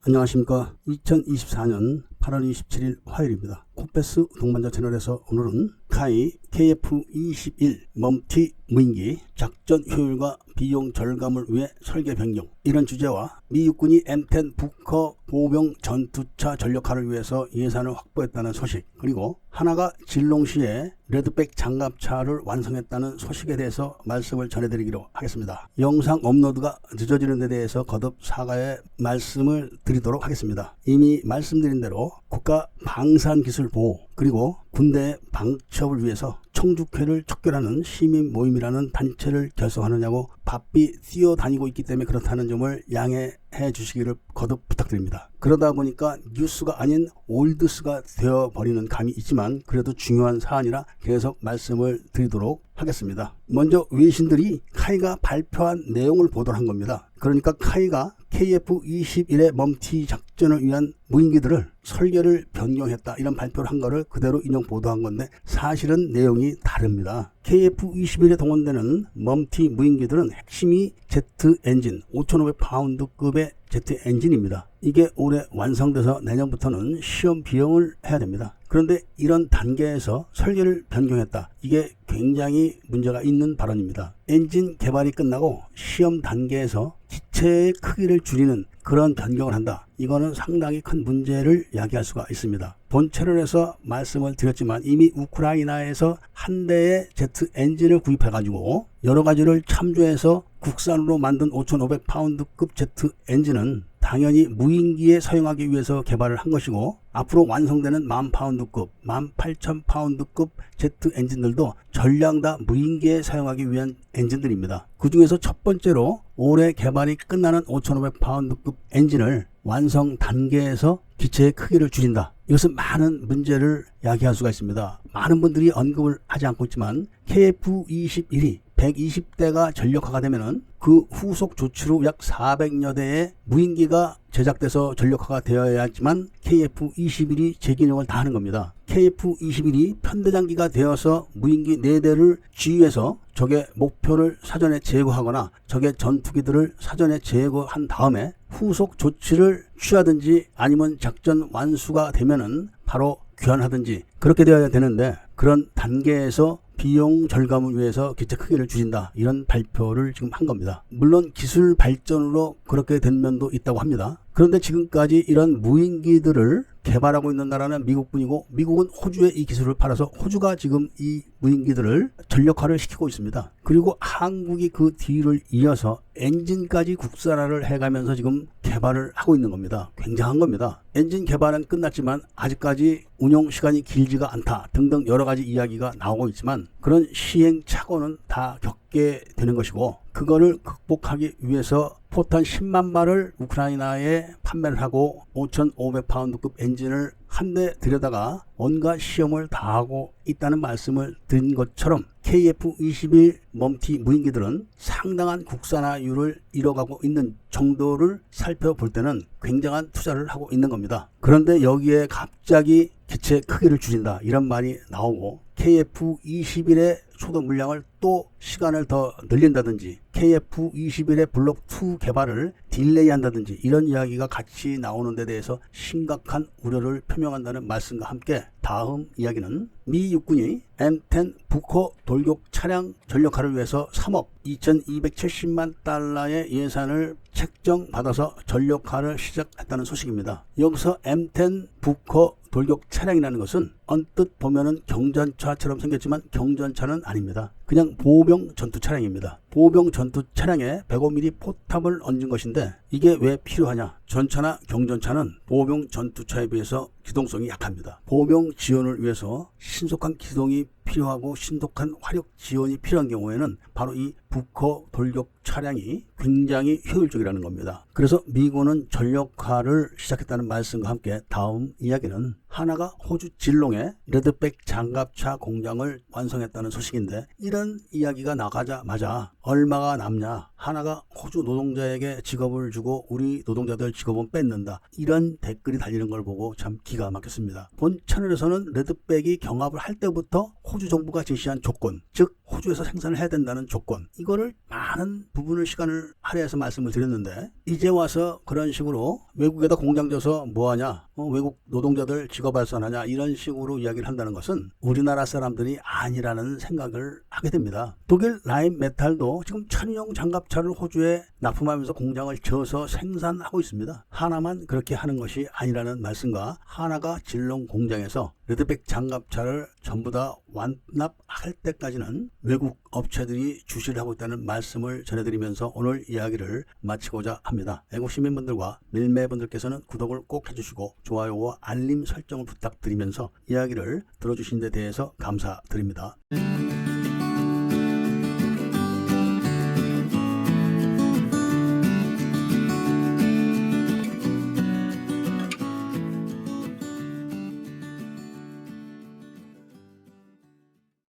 안녕하십니까. 2024년 8월 27일 화요일입니다. 코페스 동반자 채널에서 오늘은 카이 KF-21 멈티 무인기 작전 효율과 비용 절감을 위해 설계 변경, 이런 주제와 미 육군이 M10 부커 보병 전투차 전력화를 위해서 예산을 확보했다는 소식, 그리고 하나가 진롱시에 레드백 장갑차를 완성했다는 소식에 대해서 말씀을 전해드리기로 하겠습니다. 영상 업로드가 늦어지는 데 대해서 거듭 사과의 말씀을 드리도록 하겠습니다. 이미 말씀드린 대로 국가 방산기술보호 그리고 군대 방첩을 위해서 청주회를 척결하는 시민 모임이라는 단체를 결성하느냐고 바삐 뛰어다니고 있기 때문에 그렇다는 점을 양해해 주시기를 거듭 부탁드립니다. 그러다 보니까 뉴스가 아닌 올드스가 되어버리는 감이 있지만 그래도 중요한 사안이라 계속 말씀을 드리도록 하겠습니다. 먼저 외신들이 카이가 발표한 내용을 보도를 한 겁니다. 그러니까 카이가 KF-21의 멈티 작전을 위한 무인기들을 설계를 변경했다, 이런 발표를 한 거를 그대로 인용 보도한 건데 사실은 내용이 다릅니다. KF-21에 동원되는 멈티 무인기들은 핵심이 제트 엔진 5,500파운드급의 제트 엔진입니다. 이게 올해 완성돼서 내년부터는 시험 비용을 해야 됩니다. 그런데 이런 단계에서 설계를 변경했다, 이게 굉장히 문제가 있는 발언입니다. 엔진 개발이 끝나고 시험 단계에서 기체의 크기를 줄이는 그런 변경을 한다, 이거는 상당히 큰 문제를 야기할 수가 있습니다. 본 채널에서 말씀을 드렸지만 이미 우크라이나에서 한 대의 제트 엔진을 구입해 가지고 여러 가지를 참조해서 국산으로 만든 5,500파운드급 제트 엔진은 당연히 무인기에 사용하기 위해서 개발을 한 것이고, 앞으로 완성되는 10,000파운드급, 18,000파운드급 제트 엔진들도 전량 다 무인기에 사용하기 위한 엔진들입니다. 그 중에서 첫 번째로 올해 개발이 끝나는 5,500파운드급 엔진을 완성 단계에서 기체의 크기를 줄인다, 이것은 많은 문제를 야기할 수가 있습니다. 많은 분들이 언급을 하지 않고 있지만 KF-21이 120대가 전력화가 되면은 그 후속 조치로 약 400여 대의 무인기가 제작돼서 전력화가 되어야지만 KF-21이 재기능을 다하는 겁니다. KF-21이 편대장기가 되어서 무인기 4대를 지휘해서 적의 목표를 사전에 제거하거나 적의 전투기들을 사전에 제거한 다음에 후속 조치를 취하든지 아니면 작전 완수가 되면은 바로 귀환하든지 그렇게 되어야 되는데, 그런 단계에서 비용 절감을 위해서 기체 크기를 줄인다, 이런 발표를 지금 한 겁니다. 물론 기술 발전으로 그렇게 된 면도 있다고 합니다. 그런데 지금까지 이런 무인기들을 개발하고 있는 나라는 미국뿐이고, 미국은 호주에 이 기술을 팔아서 호주가 지금 이 무인기들을 전력화를 시키고 있습니다. 그리고 한국이 그 뒤를 이어서 엔진까지 국산화를 해가면서 지금 개발을 하고 있는 겁니다. 굉장한 겁니다. 엔진 개발은 끝났지만 아직까지 운용 시간이 길지가 않다 등등 여러 가지 이야기가 나오고 있지만, 그런 시행착오는 다 겪게 되는 것이고, 그거를 극복하기 위해서 포탄 10만 발을 우크라이나에 판매를 하고 5,500파운드급 엔진을 한 대 들여다가 온갖 시험을 다 하고 있다는 말씀을 드린 것처럼 KF-21 멈티 무인기들은 상당한 국산화율을 이뤄가고 있는 정도를 살펴볼 때는 굉장한 투자를 하고 있는 겁니다. 그런데 여기에 갑자기 기체 크기를 줄인다, 이런 말이 나오고, KF-21의 초도 물량을 또 시간을 더 늘린다든지 KF-21의 블록 2 개발을 딜레이 한다든지 이런 이야기가 같이 나오는 데 대해서 심각한 우려를 표명한다는 말씀과 함께, 다음 이야기는 미 육군이 M10 부커 돌격 차량 전력화를 위해서 3억 2,270만 달러의 예산을 책정받아서 전력화를 시작했다는 소식입니다. 여기서 M10 부커 돌격 차량이라는 것은 언뜻 보면은 경전차처럼 생겼지만 경전차는 아닙니다. 그냥 보병 전투 차량입니다. 보병 전투 차량에 105mm 포탑을 얹은 것인데, 이게 왜 필요하냐? 전차나 경전차는 보병 전투차에 비해서 기동성이 약합니다. 보병 지원을 위해서 신속한 기동이 필요하고 신속한 화력 지원이 필요한 경우에는 바로 이 부커 돌격 차량이 굉장히 효율적이라는 겁니다. 그래서 미군은 전력화를 시작했다는 말씀과 함께 다음 이야기는 하나가 호주 진롱에 레드백 장갑차 공장을 완성했다는 소식인데, 이런 이야기가 나가자마자 얼마가 남냐. 하나가 호주 노동자에게 직업을 주고 우리 노동자들 직업은 뺏는다. 이런 댓글이 달리는 걸 보고 참 기가 막혔습니다. 본 채널에서는 레드백이 경합을 할 때부터 호주 정부가 제시한 조건, 즉 호주에서 생산을 해야 된다는 조건, 이거를 많은 부분을 시간을 할애해서 말씀을 드렸는데 이제 와서 그런 식으로 외국에다 공장 줘서 뭐하냐, 외국 노동자들 직업 발산하냐, 이런 식으로 이야기를 한다는 것은 우리나라 사람들이 아니라는 생각을 하게 됩니다. 독일 라임 메탈도 지금 천인용 장갑차를 호주에 납품하면서 공장을 지어서 생산하고 있습니다. 하나만 그렇게 하는 것이 아니라는 말씀과 하나가 질롱 공장에서 레드백 장갑차를 전부 다 완납할 때까지는 외국 업체들이 주시를 하고 있다는 말씀을 전해드리면서 오늘 이야기를 마치고자 합니다. 애국 시민분들과 밀매분들께서는 구독을 꼭 해주시고 좋아요와 알림 설정을 부탁드리면서 이야기를 들어주신 데 대해서 감사드립니다.